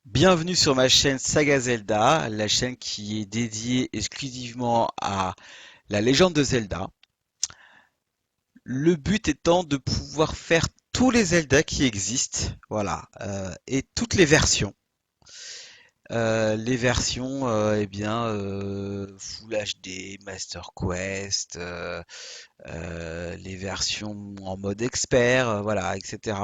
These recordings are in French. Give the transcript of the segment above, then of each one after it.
Bienvenue sur ma chaîne Saga Zelda, la chaîne qui est dédiée exclusivement à la légende de Zelda. Le but étant de pouvoir faire tous les Zelda qui existent, voilà, et toutes les versions. Full HD, Master Quest, les versions en mode expert, voilà, etc.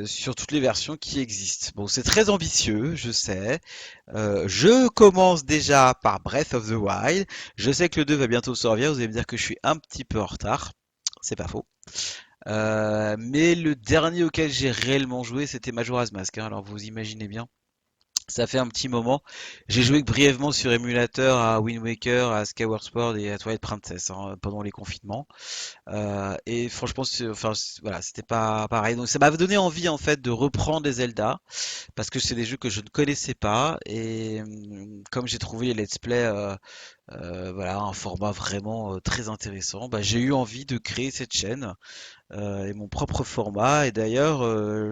Sur toutes les versions qui existent. Bon, c'est très ambitieux, je sais. Je commence déjà par Breath of the Wild. Je sais que le 2 va bientôt sortir. Vous allez me dire que je suis un petit peu en retard. C'est pas faux. Mais le dernier auquel j'ai réellement joué, c'était Majora's Mask, hein. Alors vous imaginez bien. Ça fait un petit moment. J'ai joué brièvement sur émulateur à Wind Waker, à Skyward Sword et à Twilight Princess, hein, pendant les confinements. Et franchement, voilà, c'était pas pareil. Donc ça m'a donné envie en fait de reprendre les Zelda parce que c'est des jeux que je ne connaissais pas et comme j'ai trouvé les let's play, voilà, un format vraiment très intéressant, bah, j'ai eu envie de créer cette chaîne et mon propre format. Et d'ailleurs,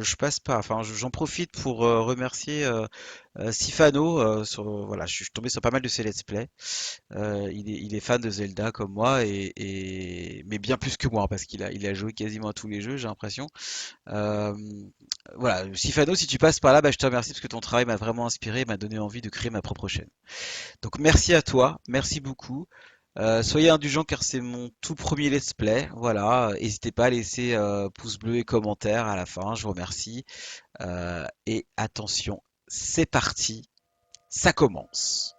je passe pas, enfin, j'en profite pour remercier Sifano. Voilà, je suis tombé sur pas mal de ses let's play. Il est fan de Zelda comme moi mais bien plus que moi parce qu'il a joué quasiment à tous les jeux, j'ai l'impression. Euh, voilà, Sifano, si tu passes par là, bah, je te remercie parce que ton travail m'a vraiment inspiré, m'a donné envie de créer ma propre chaîne. Donc merci à toi, merci beaucoup. Soyez indulgents car c'est mon tout premier let's play. Voilà, n'hésitez pas à laisser pouce bleu et commentaire à la fin, je vous remercie. Et attention, c'est parti, ça commence.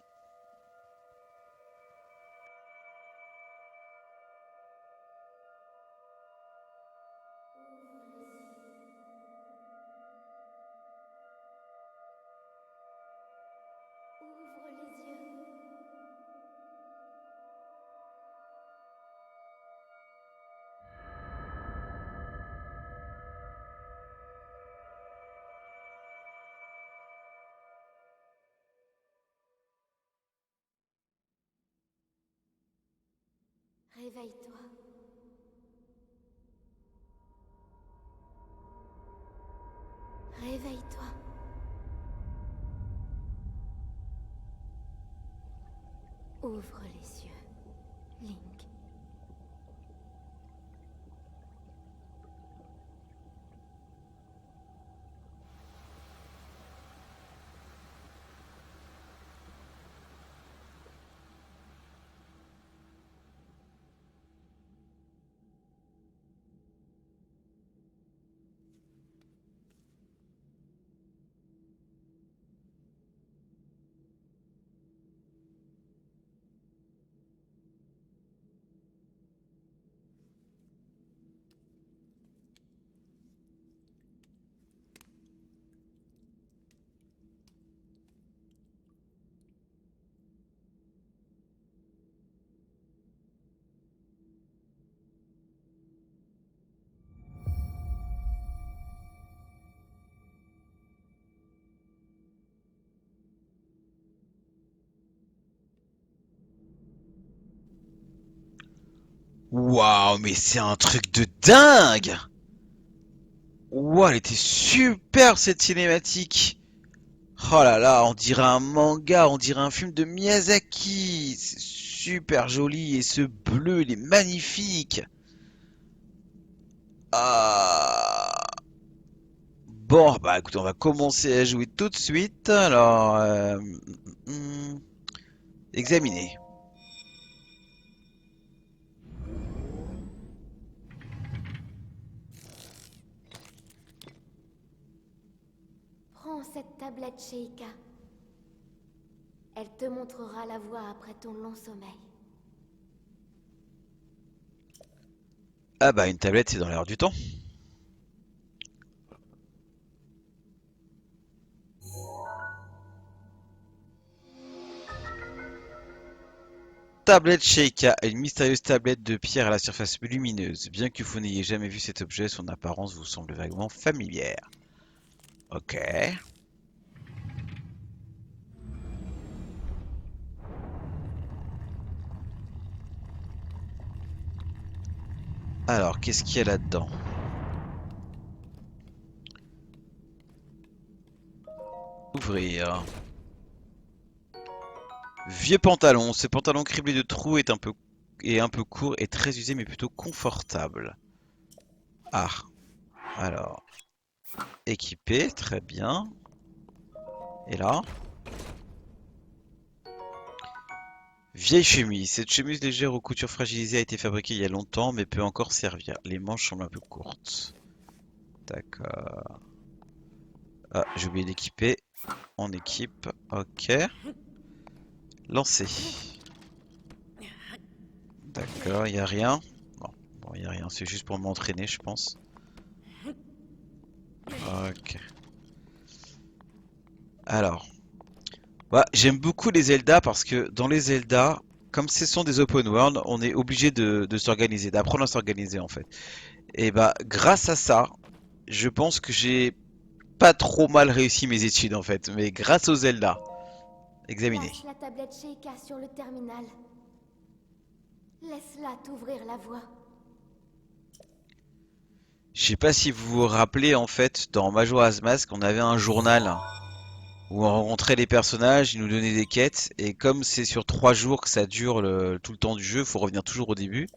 Ouvre les yeux. Réveille-toi. Réveille-toi. Ouvre les yeux, Link. Waouh, mais c'est un truc de dingue! Waouh, elle était super cette cinématique! Oh là là, on dirait un manga, on dirait un film de Miyazaki! C'est super joli et ce bleu, il est magnifique! Ah. Bon, bah écoute, on va commencer à jouer tout de suite. Alors, examiner. Prends cette tablette, Sheikah. Elle te montrera la voie après ton long sommeil. Ah bah une tablette, c'est dans l'air du temps. Tablette Sheikah, une mystérieuse tablette de pierre à la surface lumineuse. Bien que vous n'ayez jamais vu cet objet, son apparence vous semble vaguement familière. Ok. Alors, qu'est-ce qu'il y a là-dedans? Ouvrir. Vieux pantalon. Ce pantalon criblé de trous est un peu court et très usé mais plutôt confortable. Ah, alors. Équipé, très bien. Et là? Vieille chemise. Cette chemise légère aux coutures fragilisées a été fabriquée il y a longtemps mais peut encore servir. Les manches semblent un peu courtes. D'accord. Ah, j'ai oublié d'équiper. On équipe. Ok. Lancer. D'accord, il n'y a rien. Bon, il n'y a rien, c'est juste pour m'entraîner, je pense. Ok. Alors, j'aime beaucoup les Zelda parce que dans les Zelda, comme ce sont des open world, on est obligé de s'organiser, d'apprendre à s'organiser en fait. Et bah, grâce à ça, je pense que j'ai pas trop mal réussi mes études en fait. Mais grâce aux Zelda, examiné. Place la tablette Sheikah sur le terminal. Laisse-la t'ouvrir la voie. Je sais pas si vous vous rappelez en fait, dans Majora's Mask, on avait un journal où on rencontrait les personnages, ils nous donnaient des quêtes, et comme c'est sur 3 jours que ça dure tout le temps du jeu, faut revenir toujours au début.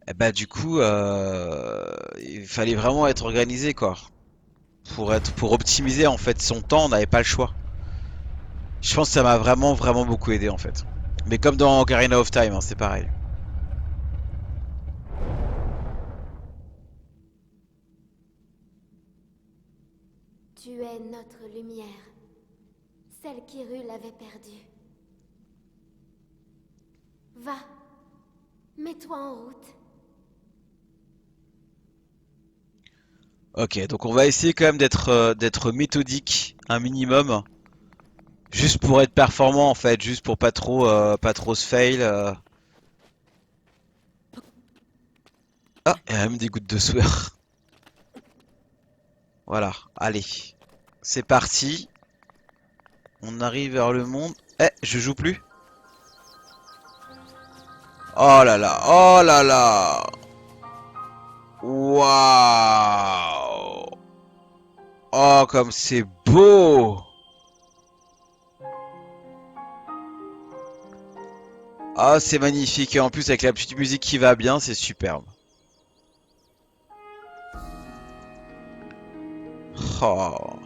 Et bah du coup, il fallait vraiment être organisé quoi. Pour optimiser en fait son temps, on n'avait pas le choix. Je pense que ça m'a vraiment beaucoup aidé en fait. Mais comme dans Ocarina of Time, hein, c'est pareil. Tu es notre lumière. Celle qu'Hyrule avait perdue. Va. Mets-toi en route. Ok, donc on va essayer quand même d'être méthodique un minimum, juste pour être performant en fait, juste pour pas trop se fail. Ah, il y a même des gouttes de sueur. Voilà, allez, c'est parti. On arrive vers le monde. Eh, je joue plus. Oh là là, oh là là. Waouh. Oh, comme c'est beau. Ah, c'est magnifique. Et en plus, avec la petite musique qui va bien, c'est superbe. Oh.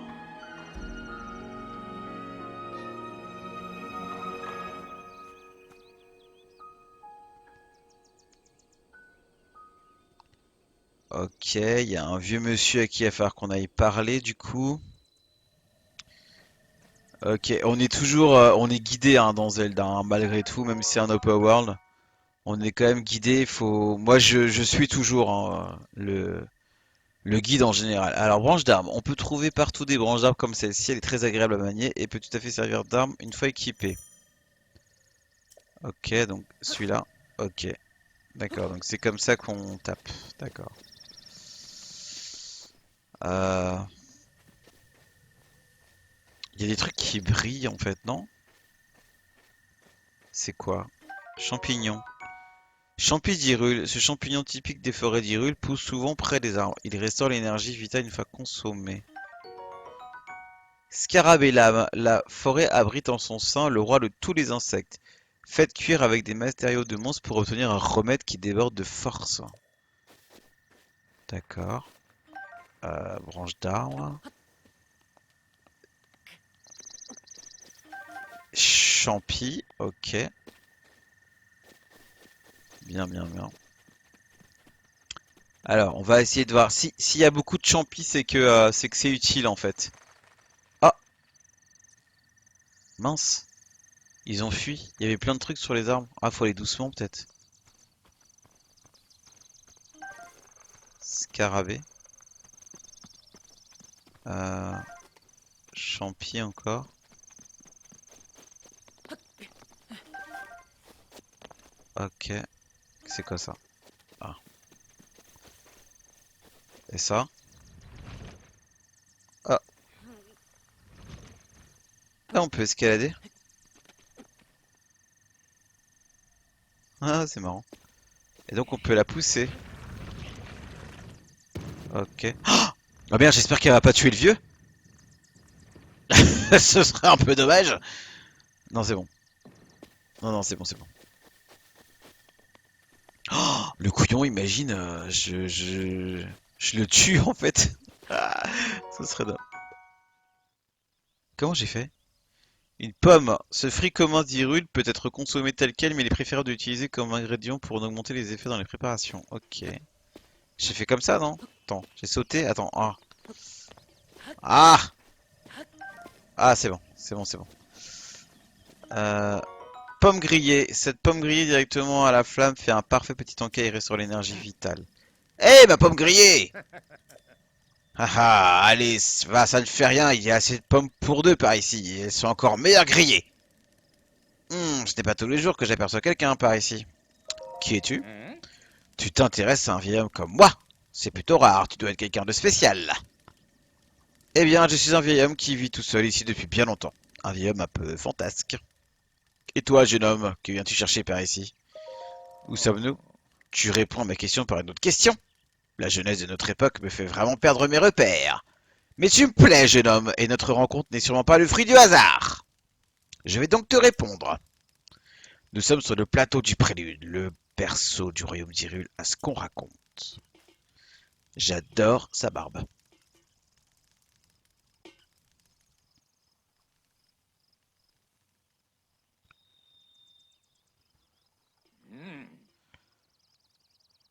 Ok, il y a un vieux monsieur à qui il va falloir qu'on aille parler du coup. Ok, on est guidé hein, dans Zelda, hein, malgré tout, même si c'est un open world. On est quand même guidé, moi je suis toujours hein, le guide en général. Alors branche d'armes, on peut trouver partout des branches d'armes comme celle-ci, elle est très agréable à manier et peut tout à fait servir d'arme une fois équipée. Ok, donc celui-là, ok, d'accord, donc c'est comme ça qu'on tape, d'accord. Euh, Il y a des trucs qui brillent en fait, non? C'est quoi? Champignon. Champi d'Hyrule. Ce champignon typique des forêts d'Hyrule pousse souvent près des arbres. Il restaure l'énergie vitale une fois consommé. Scarabée lame. La forêt abrite en son sein le roi de tous les insectes. Faites cuire avec des matériaux de monstres pour obtenir un remède qui déborde de force. D'accord. Branche d'arbre. Champi. Ok. Bien. Alors, on va essayer de voir. S'il y a beaucoup de champis, c'est que c'est utile en fait. Ah, mince. Ils ont fui. Il y avait plein de trucs sur les arbres. Ah, faut aller doucement peut-être. Scarabée. Euh, Champi encore. Ok. C'est quoi ça? Ah. Et ça? Ah. Là, on peut escalader. Ah, c'est marrant. Et donc, on peut la pousser. Ok. Ah bien, j'espère qu'elle va pas tuer le vieux. Ce serait un peu dommage. Non, c'est bon. Non, non, c'est bon, c'est bon. Oh, le couillon, imagine, je le tue en fait. Ah, ce serait dingue. Comment j'ai fait? Une pomme. Ce fruit commun d'Hyrule peut être consommé tel quel, mais il est préférable d'utiliser comme ingrédient pour en augmenter les effets dans les préparations. Ok. J'ai fait comme ça, non? Attends, j'ai sauté. Attends. Ah! Ah! Ah, c'est bon. C'est bon, c'est bon. Euh, Pomme grillée. Cette pomme grillée directement à la flamme fait un parfait petit encas et restaure l'énergie vitale. Eh, ma pomme grillée! Ah ah, allez, va, ça ne fait rien, il y a assez de pommes pour deux par ici, et elles sont encore meilleures grillées. Ce n'est pas tous les jours que j'aperçois quelqu'un par ici. Qui es-tu? Tu t'intéresses à un vieil homme comme moi. C'est plutôt rare, tu dois être quelqu'un de spécial. Eh bien, je suis un vieil homme qui vit tout seul ici depuis bien longtemps. Un vieil homme un peu fantasque. Et toi, jeune homme, que viens-tu chercher par ici? Où sommes-nous? Tu réponds à ma question par une autre question. La jeunesse de notre époque me fait vraiment perdre mes repères. Mais tu me plais, jeune homme, et notre rencontre n'est sûrement pas le fruit du hasard. Je vais donc te répondre. Nous sommes sur le plateau du Prélude, le berceau du royaume d'Hyrule, à ce qu'on raconte. J'adore sa barbe.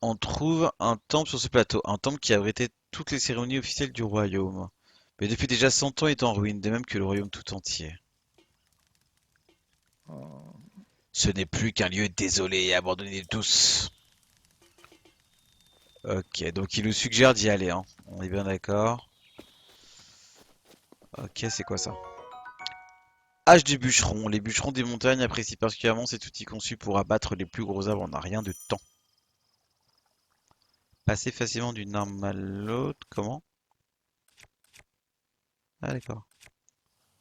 On trouve un temple sur ce plateau, un temple qui abritait toutes les cérémonies officielles du royaume. Mais depuis déjà 100 ans, il est en ruine, de même que le royaume tout entier. Ce n'est plus qu'un lieu désolé et abandonné de tous. Ok, donc il nous suggère d'y aller, hein. On est bien d'accord. Ok, c'est quoi ça? Hache du bûcheron. Les bûcherons des montagnes apprécient particulièrement cet outil conçu pour abattre les plus gros arbres en un rien de temps. Passer facilement d'une arme à l'autre, comment? Ah d'accord.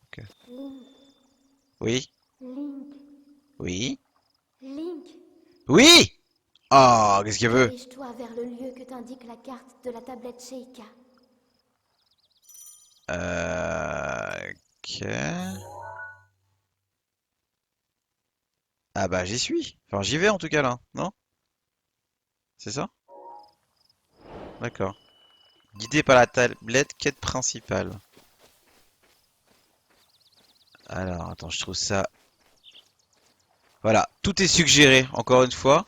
Ok. Link, Oui? Link, Oui? Link, Oui! Oh, qu'est-ce qu'il veut? dirige-toi vers le lieu que t'indique la carte de la tablette Sheikah. Ok. Ah bah j'y suis. Enfin j'y vais en tout cas là, non? C'est ça? D'accord. Guidé par la tablette, quête principale. Alors, attends, je trouve ça... Voilà, tout est suggéré, encore une fois.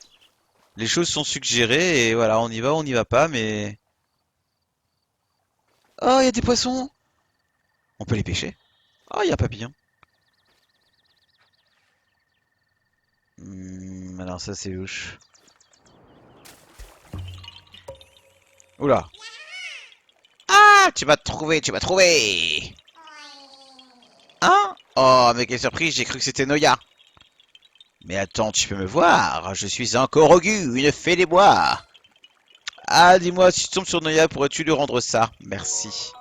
Les choses sont suggérées et voilà, on y va, on n'y va pas, mais... Oh, il y a des poissons! On peut les pêcher. Oh, il y a un papillon. Alors ça c'est louche. Oula. Ah, tu vas te trouver, tu vas trouver. Hein? Oh, mais quelle surprise, j'ai cru que c'était Noya. Mais attends, tu peux me voir, je suis un Korogu, une fée des bois. Ah, dis-moi, si tu tombes sur Noya, pourrais-tu lui rendre ça? Merci.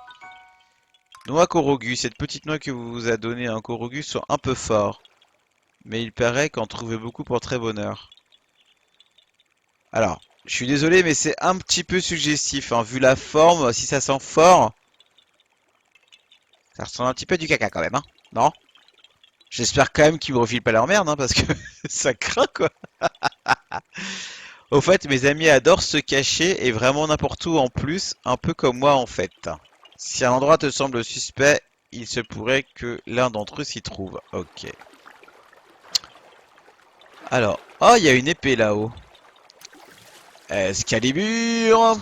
Noix Korogu, cette petite noix que vous a donnée à un Korogu sont un peu forts. Mais il paraît qu'en trouver beaucoup pour très bonheur. Alors, je suis désolé, mais c'est un petit peu suggestif, hein. Vu la forme, si ça sent fort, ça ressemble un petit peu à du caca quand même, hein. Non? J'espère quand même qu'ils me refilent pas leur merde, hein, parce que ça craint, quoi. Au fait, mes amis adorent se cacher et vraiment n'importe où en plus, un peu comme moi en fait. Si un endroit te semble suspect, il se pourrait que l'un d'entre eux s'y trouve. Ok. Alors, oh, il y a une épée là-haut. Excalibur!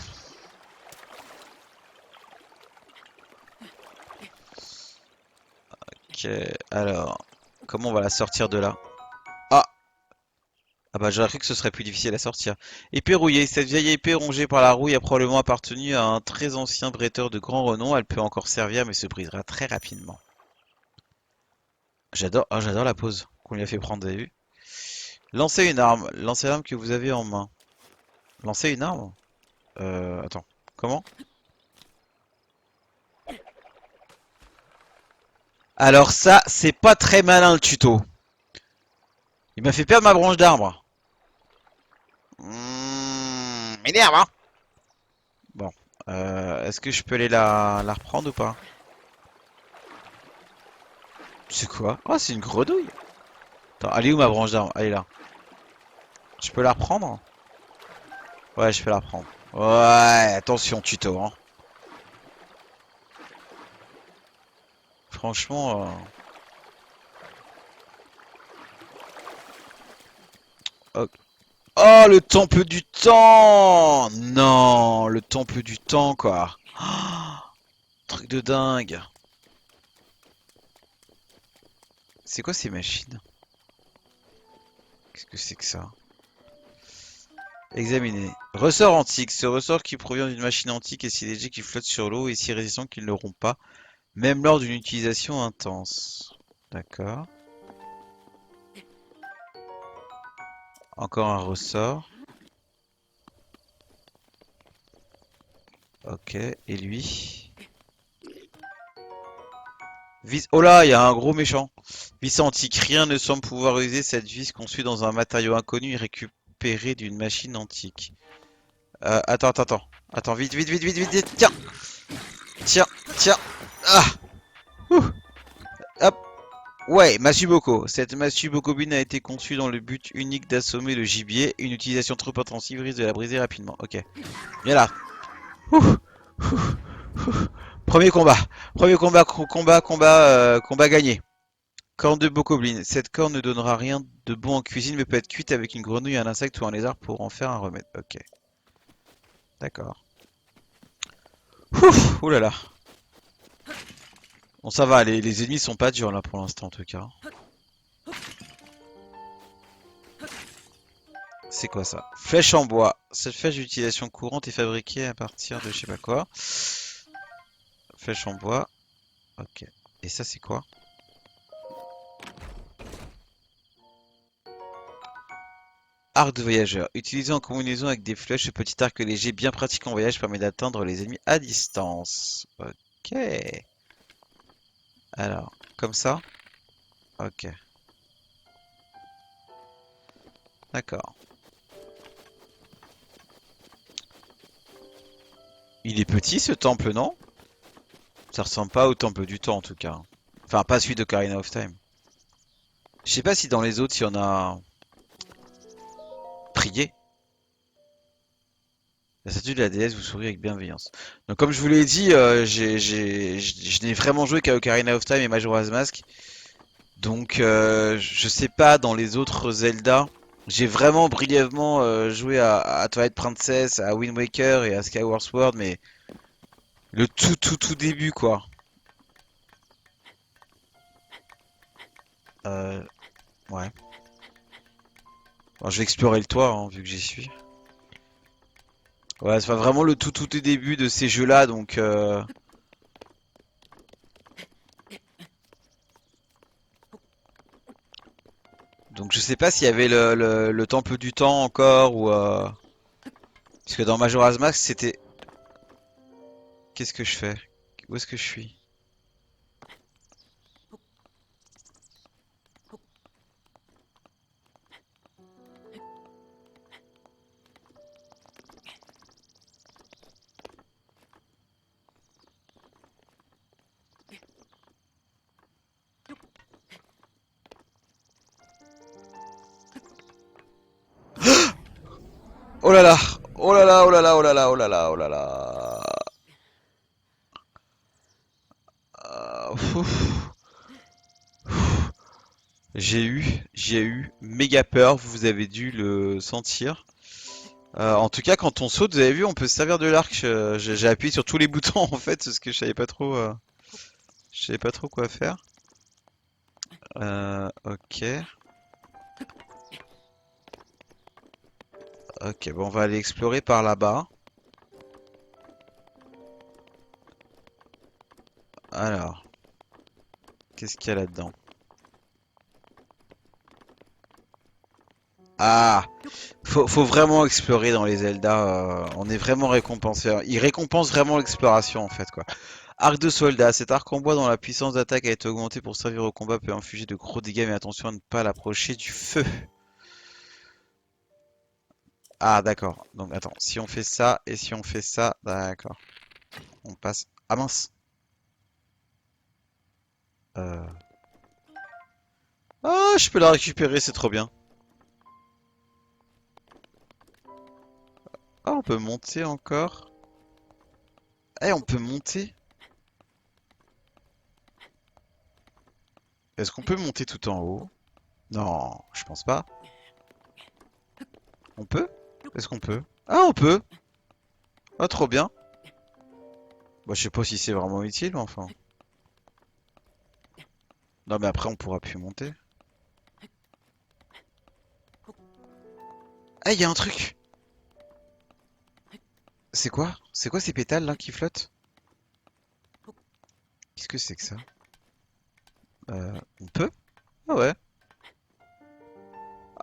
Ok, alors, comment on va la sortir de là? Ah! Ah bah j'aurais cru que ce serait plus difficile à sortir. Épée rouillée. Cette vieille épée rongée par la rouille a probablement appartenu à un très ancien bretteur de grand renom. Elle peut encore servir mais se brisera très rapidement. J'adore, oh, j'adore la pose qu'on lui a fait prendre, vous avez vu? Lancez une arme. Lancez l'arme que vous avez en main. Lancez une arme? Attends. Comment? Alors ça, c'est pas très malin le tuto. Il m'a fait perdre ma branche d'arbre. M'énerve, hein? Bon. Est-ce que je peux aller la reprendre ou pas? C'est quoi? Oh, c'est une grenouille. Attends, elle est où ma branche d'arbre? Elle est là. Je peux la reprendre? Ouais, je peux la reprendre. Ouais, attention, tuto, hein. Franchement, oh, oh, le temple du temps! Non, le temple du temps, quoi. Truc de dingue. C'est quoi ces machines? Qu'est-ce que c'est que ça? Examiner. Ressort antique. Ce ressort qui provient d'une machine antique est si léger qu'il flotte sur l'eau et si résistant qu'il ne rompt pas, même lors d'une utilisation intense. D'accord. Encore un ressort. Ok. Et lui? Vis. Oh là, il y a un gros méchant. Vis antique. Rien ne semble pouvoir user cette vis conçue dans un matériau inconnu et récupéré d'une machine antique. Attends, attends, attends. Attends, vite, vite, vite, vite, vite, vite. Tiens, tiens, tiens. Ah, ouh, hop. Ouais, Massuboko. Cette Massubokobine a été conçue dans le but unique d'assommer le gibier. Une utilisation trop intensive risque de la briser rapidement. Ok. Viens là. Ouh, ouh, ouh. Premier combat. Premier combat, combat gagné. Corne de Bokoblin. Cette corne ne donnera rien de bon en cuisine, mais peut être cuite avec une grenouille, un insecte ou un lézard pour en faire un remède. Ok. D'accord. Ouf, ouh là là. Bon, ça va, les ennemis sont pas durs là pour l'instant en tout cas. C'est quoi ça? Flèche en bois. Cette flèche d'utilisation courante est fabriquée à partir de je sais pas quoi. Flèche en bois. Ok. Et ça c'est quoi? Arc de voyageur. Utilisé en combinaison avec des flèches, ce petit arc léger bien pratique en voyage permet d'atteindre les ennemis à distance. Ok. Alors, comme ça? Ok. D'accord. Il est petit ce temple, non? Ça ressemble pas au temple du temps en tout cas. Enfin, pas celui d'Ocarina of Time. Je sais pas si dans les autres, il y en a prié. La statue de la déesse vous sourit avec bienveillance. Donc comme je vous l'ai dit, je n'ai vraiment joué qu'à Ocarina of Time et Majora's Mask. Donc je sais pas dans les autres Zelda. J'ai vraiment brièvement joué à Twilight Princess, à Wind Waker et à Skyward Sword, mais le tout début quoi. Euh, ouais. Bon, je vais explorer le toit hein, vu que j'y suis. Ouais, c'est pas vraiment le tout début de ces jeux-là, donc je sais pas s'il y avait le temple du temps encore ou parce que dans Majora's Mask c'était. Qu'est-ce que je fais? Où est-ce que je suis? Oh là là! Oh là là! Oh là là! Oh là là! Oh là là! Oh là là! Ouf. J'ai eu méga peur, vous avez dû le sentir. En tout cas, quand on saute, vous avez vu, on peut se servir de l'arc. J'ai appuyé sur tous les boutons en fait, parce que je savais pas trop quoi faire. Ok, ok, bon, on va aller explorer par là-bas. Alors, qu'est-ce qu'il y a là-dedans? Ah, faut vraiment explorer dans les Zelda. On est vraiment récompensé. Ils récompensent vraiment l'exploration en fait, quoi. Arc de soldat. Cet arc en bois dont la puissance d'attaque a été augmentée pour servir au combat peut infliger de gros dégâts, mais attention à ne pas l'approcher du feu. Ah, d'accord. Donc, attends. Si on fait ça et si on fait ça, d'accord. On passe. Ah mince. Euh, Ah, je peux la récupérer, c'est trop bien. Ah, on peut monter encore. Eh, on peut monter. Est-ce qu'on peut monter tout en haut? Non, je pense pas. On peut? Est-ce qu'on peut? Ah, on peut! Ah, trop bien. Bah, je sais pas si c'est vraiment utile, mais enfin. Non, mais après, on pourra plus monter. Ah, il y a un truc! C'est quoi? C'est quoi ces pétales là qui flottent? Qu'est-ce que c'est que ça? On peut? Ah ouais.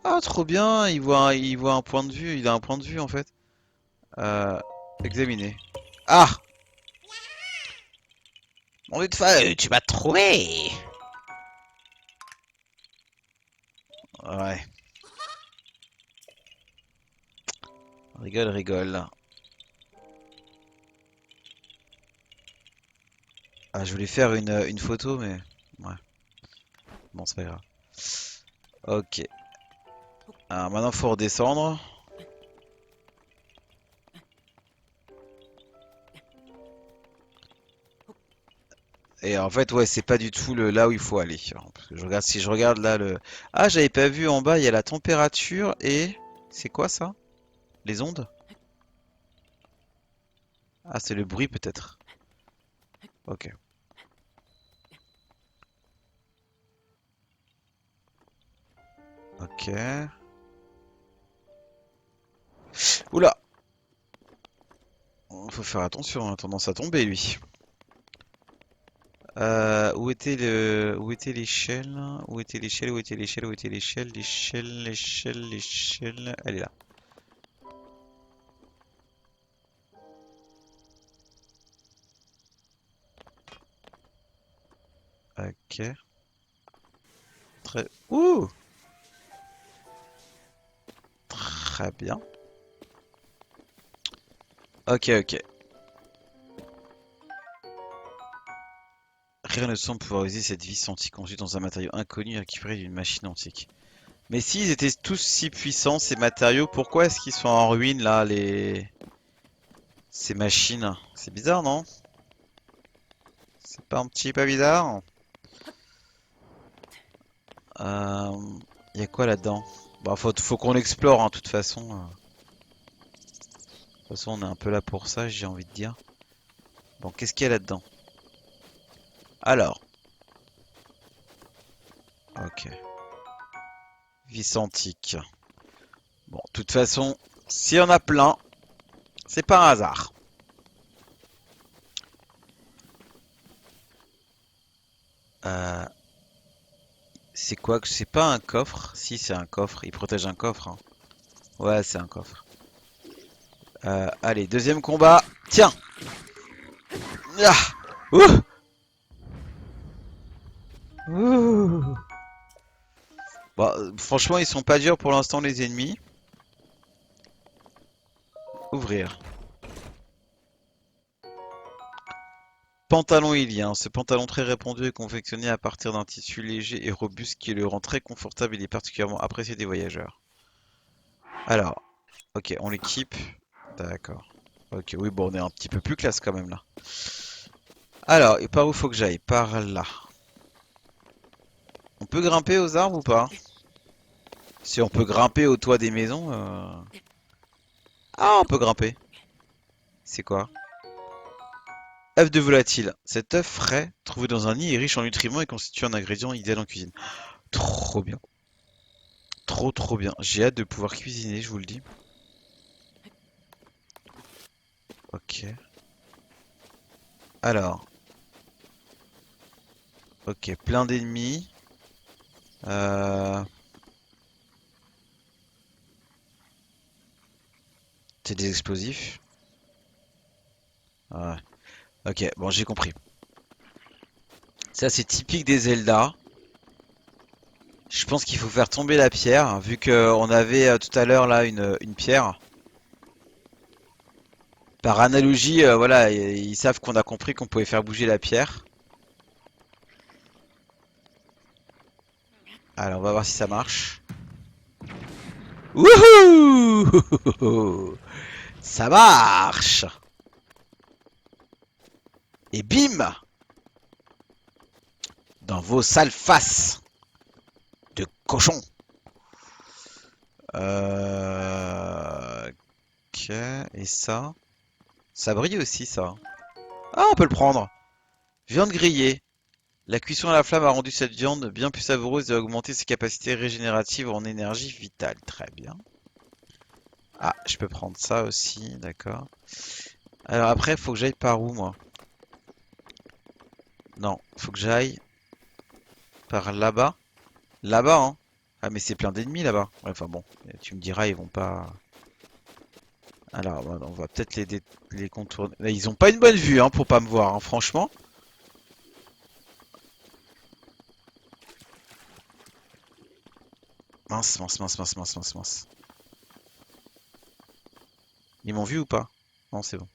Ah, trop bien! Il voit un point de vue. Il a un point de vue en fait. Euh, examiner. Ah! Mon dieu de feu, tu m'as trouvé! Ouais. Rigole, rigole. Ah, je voulais faire une photo, mais... Ouais. Bon, c'est pas grave. Ok. Alors maintenant, faut redescendre. Et en fait, ouais, c'est pas du tout là où il faut aller. Alors, parce que je regarde, si je regarde là le... Ah, j'avais pas vu en bas, il y a la température et... C'est quoi ça? Les ondes? Ah, c'est le bruit peut-être. Ok. Ok. Oula! Faut faire attention, on a tendance à tomber lui. Où était où était l'échelle? Où était l'échelle? Où était l'échelle? Où était l'échelle? L'échelle, l'échelle, l'échelle. Elle est là. Ok. Très... Ouh! Très bien. Ok, ok. Rien ne semble pouvoir user cette vis antique-conçue dans un matériau inconnu récupéré d'une machine antique. Mais s'ils étaient tous si puissants, ces matériaux, pourquoi est-ce qu'ils sont en ruine là, ces machines? C'est bizarre, non? C'est pas un petit peu bizarre? Y a quoi là-dedans? Bah, faut qu'on explore, hein, de toute façon. De toute façon, on est un peu là pour ça, j'ai envie de dire. Bon, qu'est-ce qu'il y a là-dedans? Alors, ok. Vis antique. Bon, de toute façon, s'il y en a plein, c'est pas un hasard. Euh, c'est quoi que c'est pas un coffre? Si, c'est un coffre. Il protège un coffre, hein. Ouais, c'est un coffre. Allez, deuxième combat. Tiens! Ah! Ouh! Ouh! Bon, franchement, ils sont pas durs pour l'instant, les ennemis. Ouvrir. Pantalon ilien. Ce pantalon très répandu est confectionné à partir d'un tissu léger et robuste qui le rend très confortable et il est particulièrement apprécié des voyageurs. Alors, ok, on l'équipe. D'accord. Ok, oui, bon, on est un petit peu plus classe quand même là. Alors, et par où faut que j'aille? Par là. On peut grimper aux arbres ou pas? Si on peut grimper au toit des maisons. Ah, on peut grimper. C'est quoi? œuf de volatile. Cet œuf frais, trouvé dans un nid, est riche en nutriments et constitue un ingrédient idéal en cuisine. Trop bien. Trop trop bien. J'ai hâte de pouvoir cuisiner, je vous le dis. Ok. Alors. Ok, plein d'ennemis. Euh... C'est des explosifs. Ouais. Ok, bon, j'ai compris. Ça, c'est typique des Zelda. Je pense qu'il faut faire tomber la pierre, hein, vu qu'on avait tout à l'heure là une pierre. Par analogie, voilà, ils savent qu'on a compris qu'on pouvait faire bouger la pierre. Alors, on va voir si ça marche. Wouhou! Ça marche! Et bim! Dans vos sales faces de cochon. Ok, et ça? Ça brille aussi, ça. Ah, on peut le prendre. Viande grillée. La cuisson à la flamme a rendu cette viande bien plus savoureuse et a augmenté ses capacités régénératives en énergie vitale. Très bien. Ah, je peux prendre ça aussi, d'accord. Alors après, faut que j'aille par où, moi? Non, faut que j'aille par là-bas. Là-bas, hein? Ah, mais c'est plein d'ennemis là-bas. Ouais, enfin bon, tu me diras, ils vont pas. Alors, on va peut-être les contourner. Là, ils ont pas une bonne vue, hein, pour pas me voir, hein, franchement. Mince, mince, mince, mince, mince, mince, mince. Ils m'ont vu ou pas? Non, c'est bon.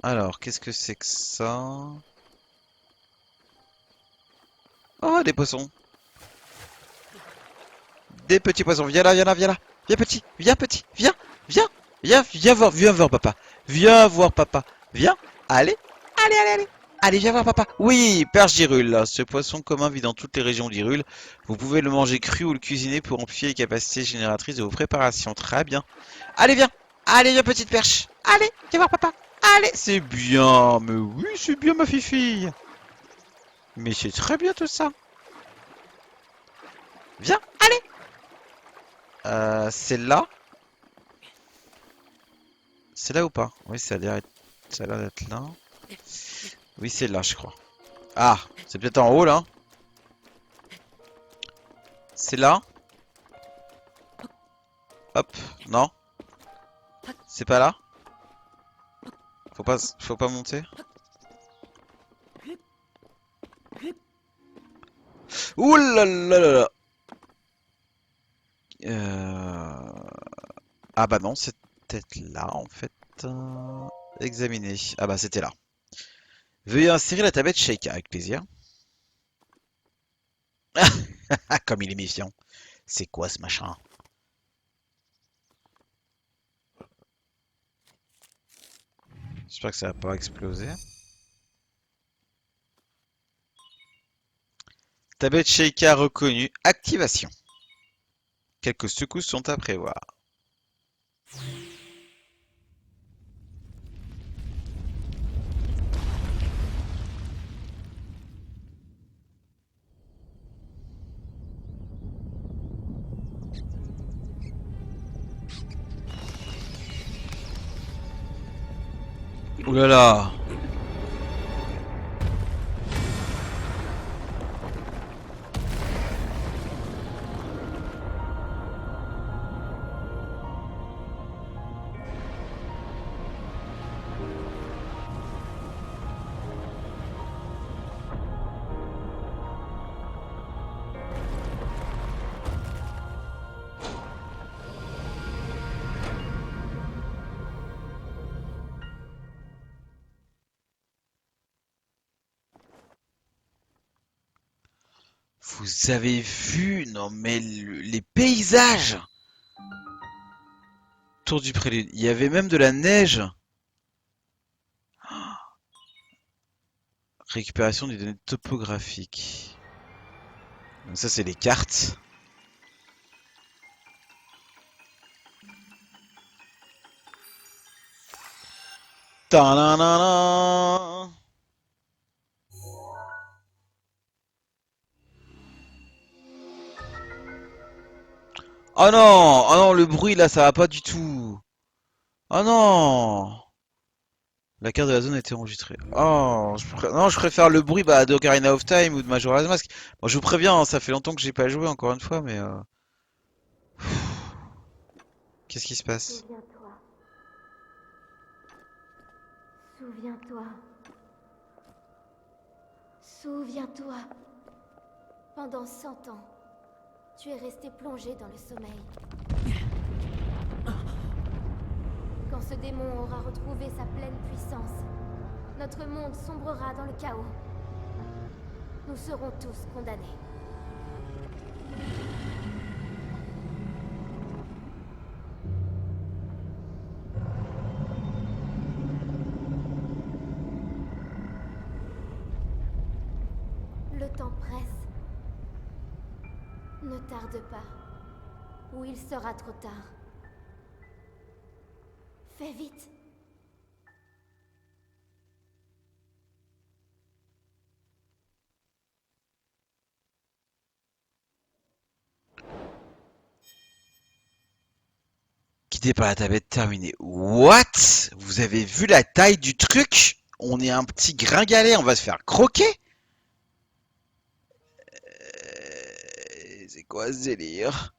Alors, qu'est-ce que c'est que ça? Oh, des poissons. Des petits poissons. Viens là, viens là, viens là. Viens petit, viens petit, viens, viens, viens voir papa. Viens voir papa. Viens, allez, allez, allez, allez. Allez, viens voir papa. Oui, perche d'Hyrule. Ce poisson commun vit dans toutes les régions d'Hyrule. Vous pouvez le manger cru ou le cuisiner pour amplifier les capacités génératrices de vos préparations. Très bien. Allez, viens. Allez, viens petite perche. Allez, viens voir papa. Allez, c'est bien. Mais oui, c'est bien ma fifille. Mais c'est très bien tout ça. Viens, allez. C'est là. C'est là ou pas? Oui, ça a l'air d'être là. Oui, c'est là, je crois. Ah, c'est peut-être en haut là. C'est là. Hop, non. C'est pas là. Faut pas monter. Ouh là là là là. Ah bah non, c'est peut-être là en fait. Examiner. Ah bah c'était là. Veuillez insérer la tablette Sheikah avec plaisir. Ah, comme il est méfiant. C'est quoi ce machin? J'espère que ça va pas exploser. Tablette Sheikah reconnue. Activation. Quelques secousses sont à prévoir. Ouh là là. Vous avez vu? Non mais les paysages! Tour du Prélude. Il y avait même de la neige. Récupération des données topographiques. Donc ça c'est les cartes. Ta-da-da-da. Oh non! Oh non, le bruit là, ça va pas du tout. Oh non! La carte de la zone a été enregistrée. Oh, non, je préfère le bruit bah, de Ocarina of Time ou de Majora's Mask. Bon, je vous préviens, hein, ça fait longtemps que j'ai pas joué encore une fois, mais qu'est-ce qui se passe? Souviens-toi. Souviens-toi. Souviens-toi. Pendant 100 ans, tu es resté plongé dans le sommeil. Quand ce démon aura retrouvé sa pleine puissance, notre monde sombrera dans le chaos. Nous serons tous condamnés. Le temps presse. Ne tarde pas, ou il sera trop tard. Fais vite. Quitté par la tablette terminée. What? Vous avez vu la taille du truc? On est un petit gringalet, on va se faire croquer? C'est quoi ce délire?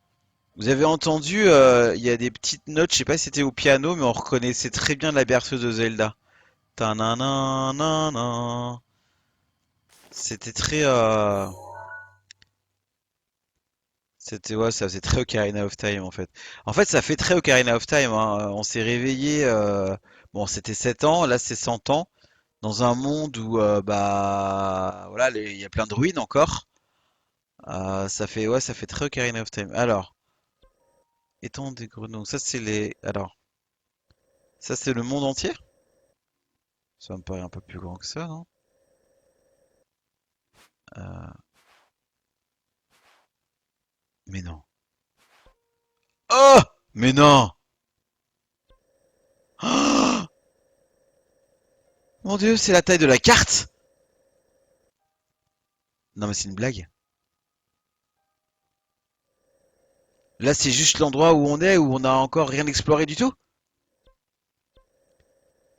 Vous avez entendu, il y a des petites notes, je sais pas si c'était au piano, mais on reconnaissait très bien la berceuse de Zelda. Ta-na-na-na-na. C'était très, c'était, ouais, ça faisait très Ocarina of Time en fait. En fait, ça fait très Ocarina of Time, hein. On s'est réveillé, bon, c'était 7 ans, là c'est 100 ans, dans un monde où, bah, voilà, il y a plein de ruines encore. Ça fait, ouais, ça fait très Ocarina of Time. Alors, étant des grenouilles, ça c'est les, alors, ça c'est le monde entier? Ça me paraît un peu plus grand que ça, non? Euh, mais non. Oh! Mais non! Oh! Mon Dieu, c'est la taille de la carte! Non mais c'est une blague. Là, c'est juste l'endroit où on est, où on n'a encore rien exploré du tout.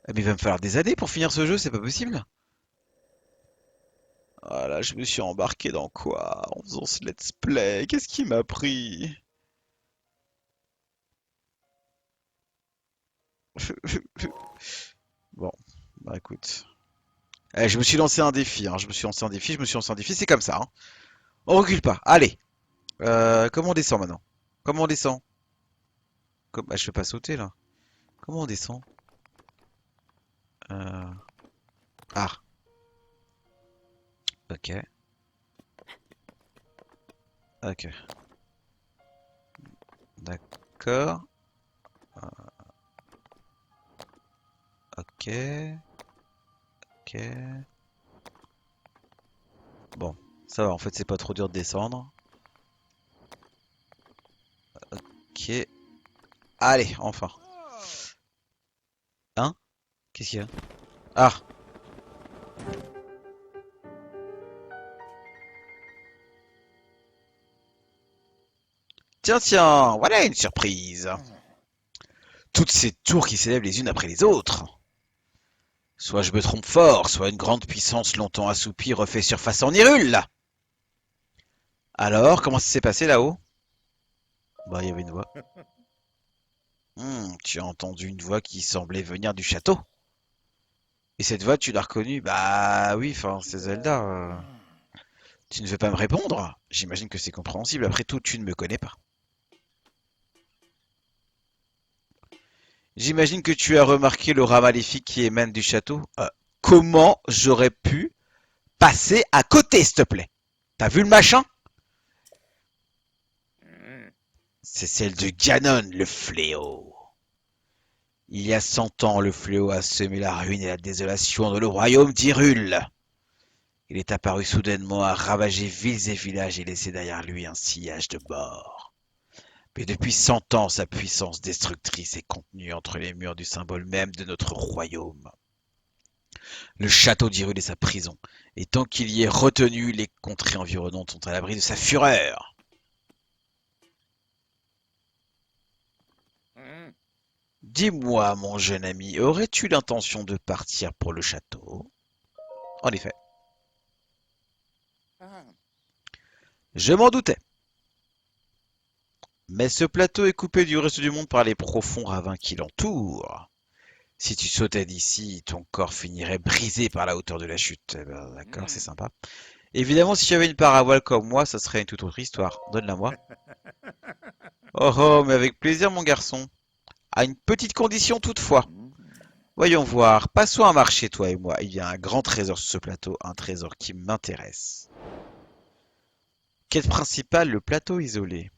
Ah, mais il va me falloir des années pour finir ce jeu, c'est pas possible. Ah là, je me suis embarqué dans quoi en faisant ce let's play? Qu'est-ce qui m'a pris? Bon, bah écoute. Eh, je me suis lancé un défi, hein. Je me suis lancé un défi, je me suis lancé un défi, c'est comme ça, hein. On recule pas. Allez. Comment on descend maintenant? Comment on descend? Ah, je peux pas sauter là. Comment on descend? Euh... Ah, ok. Ok. D'accord. Ok. Ok. Bon, ça va, en fait, c'est pas trop dur de descendre. Ok. Allez, enfin. Hein? Qu'est-ce qu'il y a? Ah! Tiens, tiens, voilà une surprise. Toutes ces tours qui s'élèvent les unes après les autres. Soit je me trompe fort, soit une grande puissance longtemps assoupie refait surface en Hyrule. Alors, comment ça s'est passé là-haut? Bah, il y avait une voix. Tu as entendu une voix qui semblait venir du château. Et cette voix, tu l'as reconnue? Bah oui, enfin, c'est Zelda. Tu ne veux pas me répondre? J'imagine que c'est compréhensible. Après tout, tu ne me connais pas. J'imagine que tu as remarqué l'aura maléfique qui émane du château. Comment j'aurais pu passer à côté, s'il te plaît? T'as vu le machin? C'est celle de Ganon, le fléau. Il y a 100 ans, le fléau a semé la ruine et la désolation dans le royaume d'Hyrule. Il est apparu soudainement, a ravagé villes et villages et laissé derrière lui un sillage de morts. Mais depuis 100 ans, sa puissance destructrice est contenue entre les murs du symbole même de notre royaume. Le château d'Hyrule est sa prison, et tant qu'il y est retenu, les contrées environnantes sont à l'abri de sa fureur. Dis-moi, mon jeune ami, aurais-tu l'intention de partir pour le château? En effet. Je m'en doutais. Mais ce plateau est coupé du reste du monde par les profonds ravins qui l'entourent. Si tu sautais d'ici, ton corps finirait brisé par la hauteur de la chute. Eh ben, d'accord, c'est sympa. Évidemment, si tu avais une paravoile comme moi, ça serait une toute autre histoire. Donne-la moi. Oh oh, mais avec plaisir, mon garçon. À une petite condition toutefois. Voyons voir. Passons un marché, toi et moi. Il y a un grand trésor sur ce plateau, un trésor qui m'intéresse. Quête principale, le plateau isolé.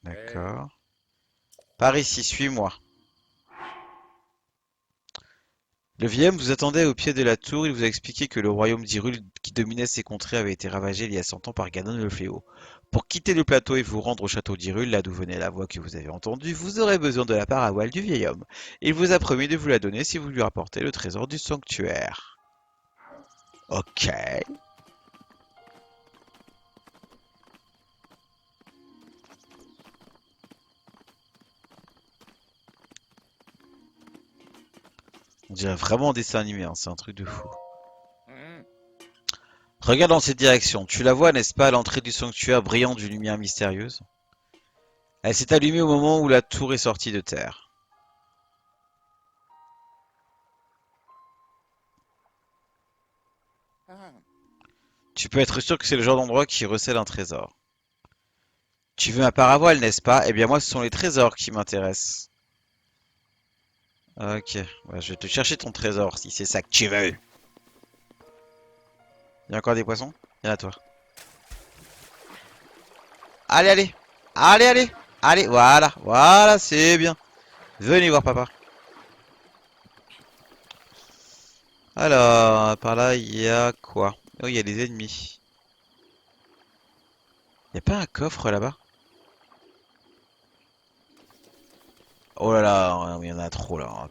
D'accord. Par ici, suis-moi. Le vieil homme vous attendait au pied de la tour. Il vous a expliqué que le royaume d'Hyrule qui dominait ces contrées avait été ravagé il y a 100 ans par Ganon le Fléau. Pour quitter le plateau et vous rendre au château d'Hyrule, là d'où venait la voix que vous avez entendue, vous aurez besoin de la part à voile du vieil homme. Il vous a promis de vous la donner si vous lui rapportez le trésor du sanctuaire. Ok. On dirait vraiment un dessin animé, hein, c'est un truc de fou. Regarde dans cette direction. Tu la vois, n'est-ce pas, à l'entrée du sanctuaire brillant d'une lumière mystérieuse? Elle s'est allumée au moment où la tour est sortie de terre. Tu peux être sûr que c'est le genre d'endroit qui recèle un trésor. Tu veux un paravoile, n'est-ce pas? Eh bien moi, ce sont les trésors qui m'intéressent. Ok, ouais, je vais te chercher ton trésor si c'est ça que tu veux. Il y a encore des poissons? Il y en a toi. Allez, allez! Allez, allez! Allez, voilà, voilà, c'est bien. Venez voir papa. Alors, par là, il y a quoi? Oh, il y a des ennemis. Il y a pas un coffre là-bas? Oh là là, il y en a trop là. On va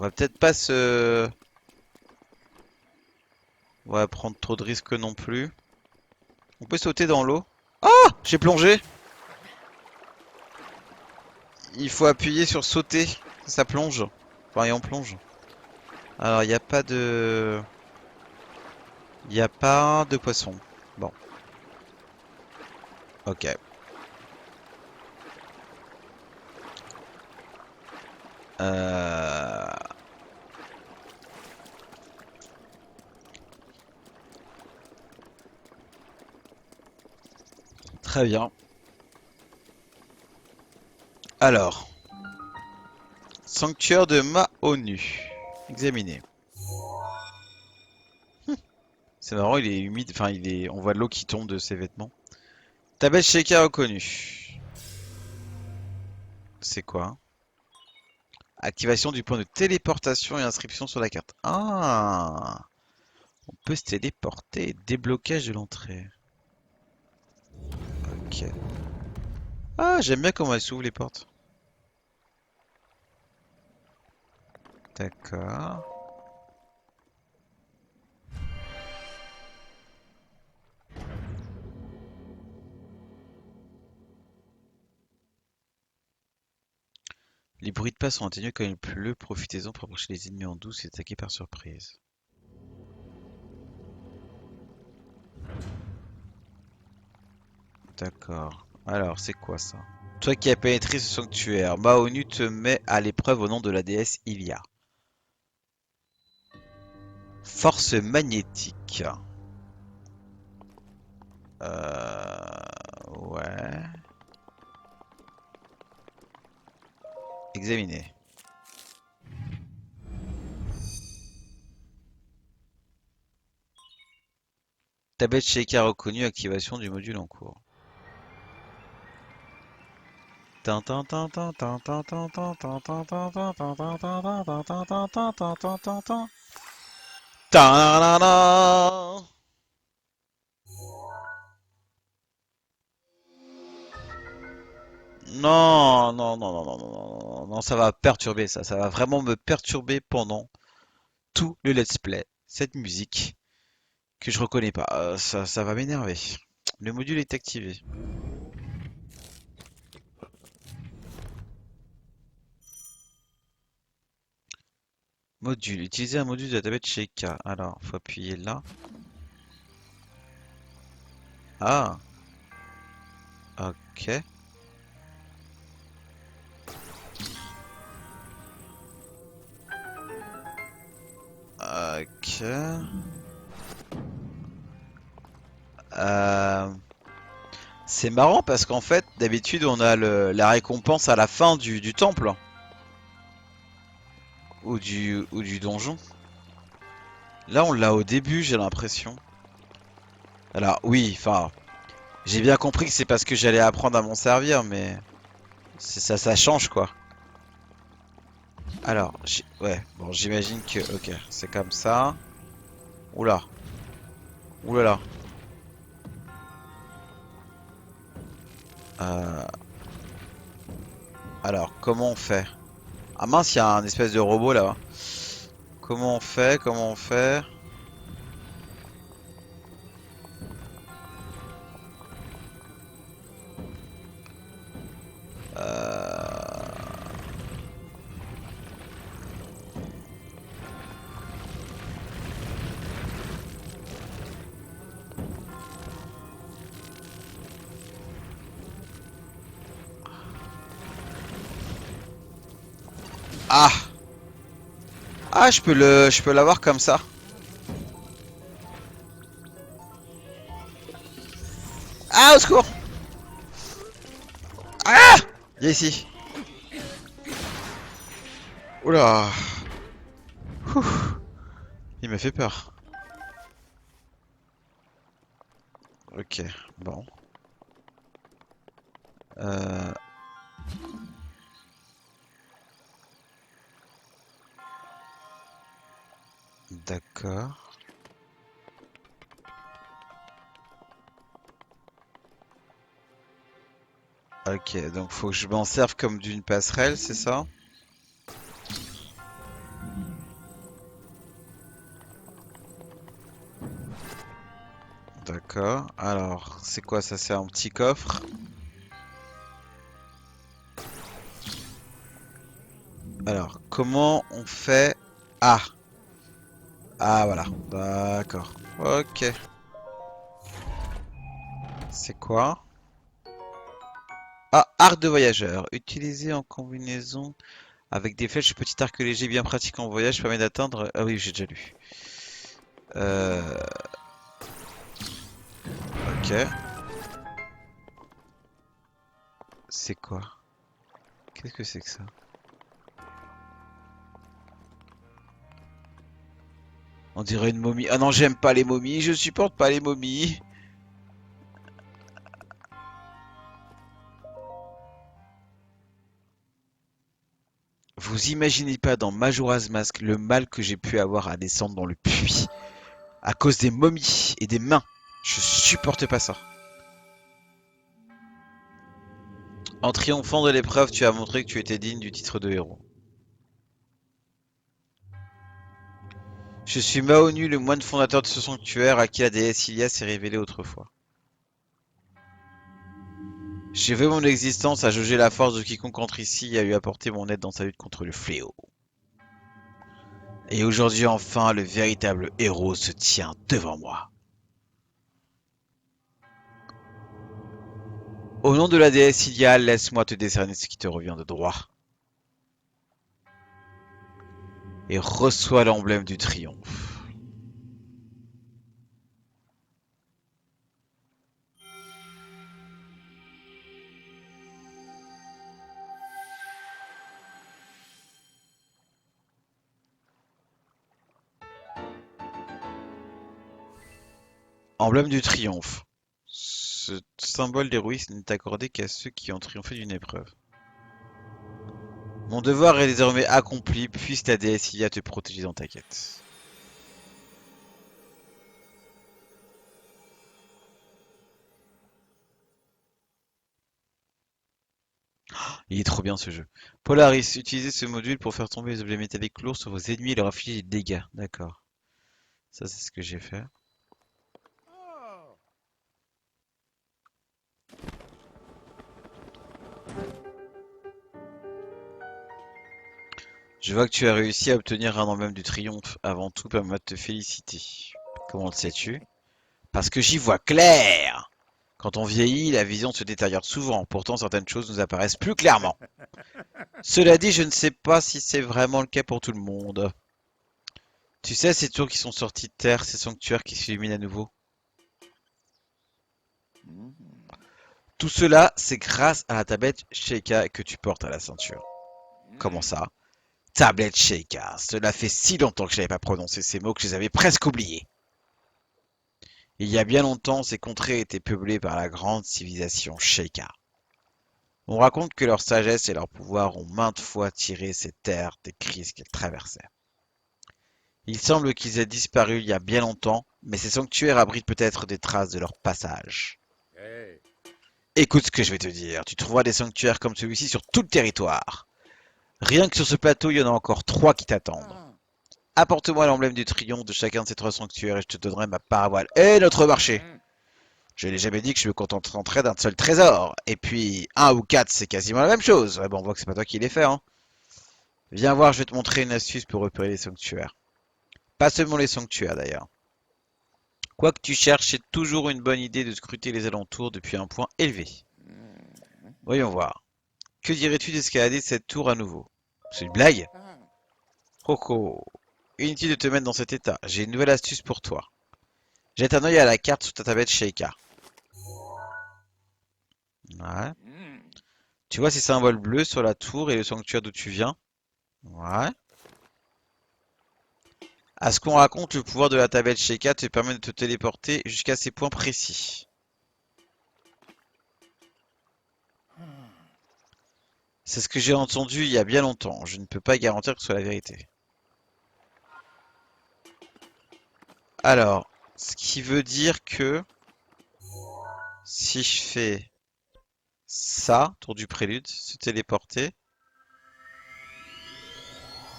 peut-être pas se. Ouais, prendre trop de risques non plus. On peut sauter dans l'eau. Ah! J'ai plongé! Il faut appuyer sur sauter. Ça plonge. Enfin, et on plonge. Alors, il n'y a pas de. Il n'y a pas de poisson. Bon, ok. Euh... Très bien. Alors, sanctuaire de Maonu. Examiner. C'est marrant, il est humide. Enfin, on voit de l'eau qui tombe de ses vêtements. Tablette Sheikah reconnue. C'est quoi? Activation du point de téléportation et inscription sur la carte. Ah! On peut se téléporter. Déblocage de l'entrée. Ok. Ah, j'aime bien comment elles s'ouvrent les portes. D'accord. Les bruits de pas sont atténués quand il pleut. Profitez-en pour approcher les ennemis en douce et attaquer par surprise. D'accord. Alors, c'est quoi ça? Toi qui as pénétré ce sanctuaire, Maonu te met à l'épreuve au nom de la déesse Ilia. Force magnétique. Ouais. Examiner. Tablette Sheikah reconnue, activation du module en cours. Non, non, non, non, non, non, non, non, non, ça va perturber ça. Ça va vraiment me perturber pendant tout le let's play. Cette musique que je reconnais pas, ça va m'énerver. Le module est activé. Module. Utiliser un module de la tablette chez K. Alors, faut appuyer là. Ah, ok. Ok. Euh, C'est marrant parce qu'en fait, d'habitude, on a la récompense à la fin du temple ou du donjon. Là, on l'a au début, j'ai l'impression. Alors, oui, enfin, j'ai bien compris que c'est parce que j'allais apprendre à m'en servir, mais ça change quoi. Alors, ouais, bon, j'imagine que, ok, c'est comme ça. Oula, oulala. Euh, alors, comment on fait? Ah mince, il y a un espèce de robot là. Comment on fait? Comment on fait? Euh... Ah! Ah, je peux l'avoir comme ça. Ah, au secours! Ah! Viens ici. Oula. Ouh, il m'a fait peur. Ok, bon. Euh, d'accord. Ok, donc faut que je m'en serve comme d'une passerelle, c'est ça? D'accord. Alors, c'est quoi ça? C'est un petit coffre. Alors, comment on fait? Ah! Ah, voilà. D'accord. Ok. C'est quoi? Ah, arc de voyageur. Utilisé en combinaison avec des flèches, petit arc léger bien pratique en voyage permet d'atteindre. Ah oui, j'ai déjà lu. Euh... Ok. C'est quoi? Qu'est-ce que c'est que ça? On dirait une momie. Ah non, j'aime pas les momies. Je supporte pas les momies. Vous imaginez pas dans Majora's Mask le mal que j'ai pu avoir à descendre dans le puits à cause des momies et des mains. Je supporte pas ça. En triomphant de l'épreuve, tu as montré que tu étais digne du titre de héros. Je suis Maonu, le moine fondateur de ce sanctuaire à qui la déesse Ilia s'est révélée autrefois. J'ai vu mon existence à jauger la force de quiconque entre ici et à lui apporter mon aide dans sa lutte contre le fléau. Et aujourd'hui enfin, le véritable héros se tient devant moi. Au nom de la déesse Ilia, laisse-moi te décerner ce qui te revient de droit. Et reçois l'emblème du triomphe. Emblème du triomphe. Ce symbole d'héroïsme n'est accordé qu'à ceux qui ont triomphé d'une épreuve. Mon devoir est désormais accompli, puisse la déesse Ilia te protéger dans ta quête. Il est trop bien ce jeu. Polaris, utilisez ce module pour faire tomber les objets métalliques lourds sur vos ennemis et leur infliger des dégâts. D'accord. Ça, c'est ce que j'ai fait. Je vois que tu as réussi à obtenir un emblème du triomphe. Avant tout, permets-moi de te féliciter. Comment le sais-tu? Parce que j'y vois clair! Quand on vieillit, la vision se détériore souvent. Pourtant, certaines choses nous apparaissent plus clairement. Cela dit, je ne sais pas si c'est vraiment le cas pour tout le monde. Tu sais, ces tours qui sont sortis de terre, ces sanctuaires qui s'illuminent à nouveau. Tout cela, c'est grâce à la tablette Sheikah que tu portes à la ceinture. Comment ça? Tablette Sheikah. Cela fait si longtemps que je n'avais pas prononcé ces mots que je les avais presque oubliés. Il y a bien longtemps, ces contrées étaient peuplées par la grande civilisation Sheikah. On raconte que leur sagesse et leur pouvoir ont maintes fois tiré ces terres des crises qu'elles traversaient. Il semble qu'ils aient disparu il y a bien longtemps, mais ces sanctuaires abritent peut-être des traces de leur passage. Écoute ce que je vais te dire, tu trouveras des sanctuaires comme celui-ci sur tout le territoire. Rien que sur ce plateau, il y en a encore 3 qui t'attendent. Apporte-moi l'emblème du triomphe de chacun de ces 3 sanctuaires et je te donnerai ma part à voile et notre marché. Je n'ai jamais dit que je me contenterais d'un seul trésor. Et puis, 1 ou 4, c'est quasiment la même chose. Ouais, bon, on voit que c'est pas toi qui les fais, hein. Viens voir, je vais te montrer une astuce pour repérer les sanctuaires. Pas seulement les sanctuaires, d'ailleurs. Quoi que tu cherches, c'est toujours une bonne idée de scruter les alentours depuis un point élevé. Voyons voir. Que dirais-tu d'escalader cette tour à nouveau? C'est une blague? Oh oh. Inutile de te mettre dans cet état. J'ai une nouvelle astuce pour toi. Jette un œil à la carte sur ta tablette Sheikah. Ouais. Tu vois ces symboles bleus sur la tour et le sanctuaire d'où tu viens? Ouais. À ce qu'on raconte, le pouvoir de la tablette Sheikah te permet de te téléporter jusqu'à ces points précis. C'est ce que j'ai entendu il y a bien longtemps. Je ne peux pas garantir que ce soit la vérité. Alors, ce qui veut dire que si je fais ça, tour du prélude, se téléporter.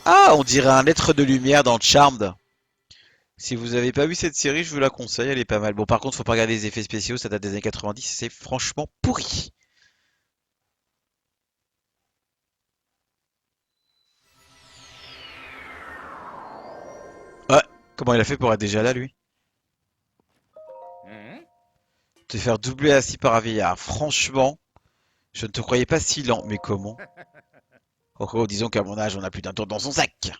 Ah, on dirait un être de lumière dans Charmed. Si vous avez pas vu cette série, je vous la conseille, elle est pas mal. Bon, par contre, faut pas regarder les effets spéciaux, ça date des années 90, c'est franchement pourri. Ouais, comment il a fait pour être déjà là, lui? Te faire doubler assis par un vieillard. Franchement, je ne te croyais pas si lent, mais comment? Oh, oh, disons qu'à mon âge, on a plus d'un tour dans son sac.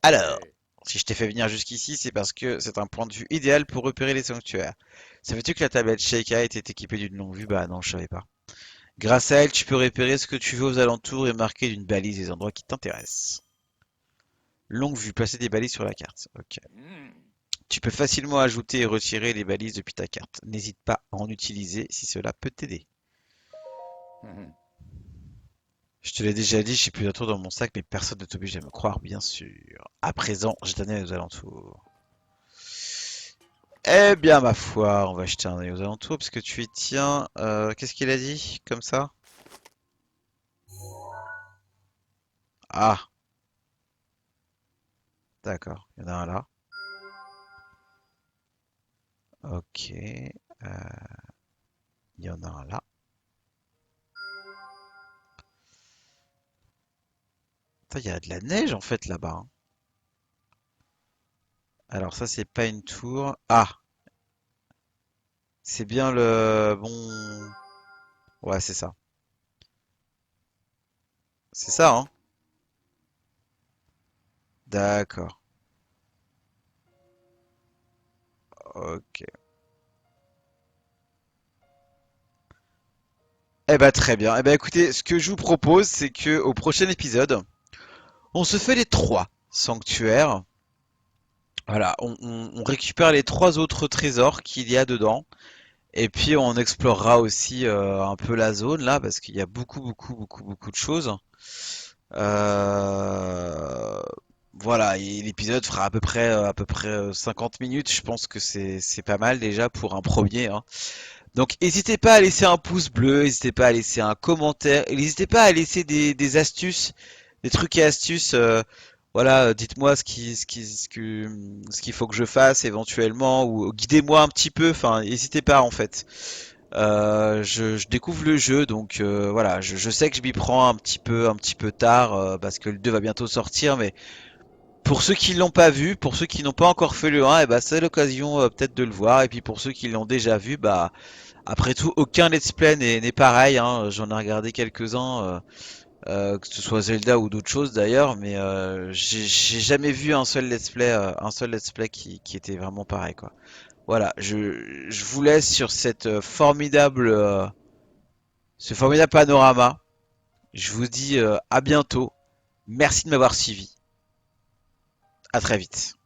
Alors, si je t'ai fait venir jusqu'ici, c'est parce que c'est un point de vue idéal pour repérer les sanctuaires. Savais-tu que la tablette Sheikah était équipée d'une longue vue? Bah non, je savais pas. Grâce à elle, tu peux repérer ce que tu veux aux alentours et marquer d'une balise les endroits qui t'intéressent. Longue vue, placer des balises sur la carte. Ok. Tu peux facilement ajouter et retirer les balises depuis ta carte. N'hésite pas à en utiliser si cela peut t'aider. Je te l'ai déjà dit, j'ai plus d'un tour dans mon sac, mais personne ne t'oblige à me croire, bien sûr. À présent, je t'en ai aux alentours. Eh bien, ma foi, on va jeter un œil aux alentours, parce que tu y tiens. Qu'est-ce qu'il a dit, comme ça? Ah, d'accord, il y en a un là. Ok, il y en a un là. Putain, il y a de la neige en fait là-bas, hein. Alors ça, c'est pas une tour. Ah, c'est bien le bon. Ouais, c'est ça. C'est ça, hein? D'accord. Ok. Eh ben très bien. Eh ben écoutez, ce que je vous propose, c'est que au prochain épisode, on se fait les 3 sanctuaires. Voilà, on récupère les 3 autres trésors qu'il y a dedans. Et puis on explorera aussi un peu la zone là, parce qu'il y a beaucoup de choses. Euh, Voilà, et l'épisode fera à peu près 50 minutes. Je pense que c'est pas mal déjà pour un premier, hein. Donc n'hésitez pas à laisser un pouce bleu, n'hésitez pas à laisser un commentaire, et n'hésitez pas à laisser des astuces, des trucs et astuces. Voilà, dites-moi ce qu'il faut que je fasse éventuellement, ou guidez-moi un petit peu. Enfin, n'hésitez pas en fait. Je découvre le jeu, donc voilà, je sais que je m'y prends un petit peu tard parce que le 2 va bientôt sortir, mais pour ceux qui l'ont pas vu, pour ceux qui n'ont pas encore fait le 1, et bah c'est l'occasion peut-être de le voir. Et puis pour ceux qui l'ont déjà vu, bah après tout, aucun let's play n'est pareil, hein. J'en ai regardé quelques-uns, que ce soit Zelda ou d'autres choses d'ailleurs, mais j'ai jamais vu un seul let's play qui était vraiment pareil quoi. Voilà, je vous laisse sur cette formidable ce formidable panorama. Je vous dis à bientôt. Merci de m'avoir suivi. À très vite.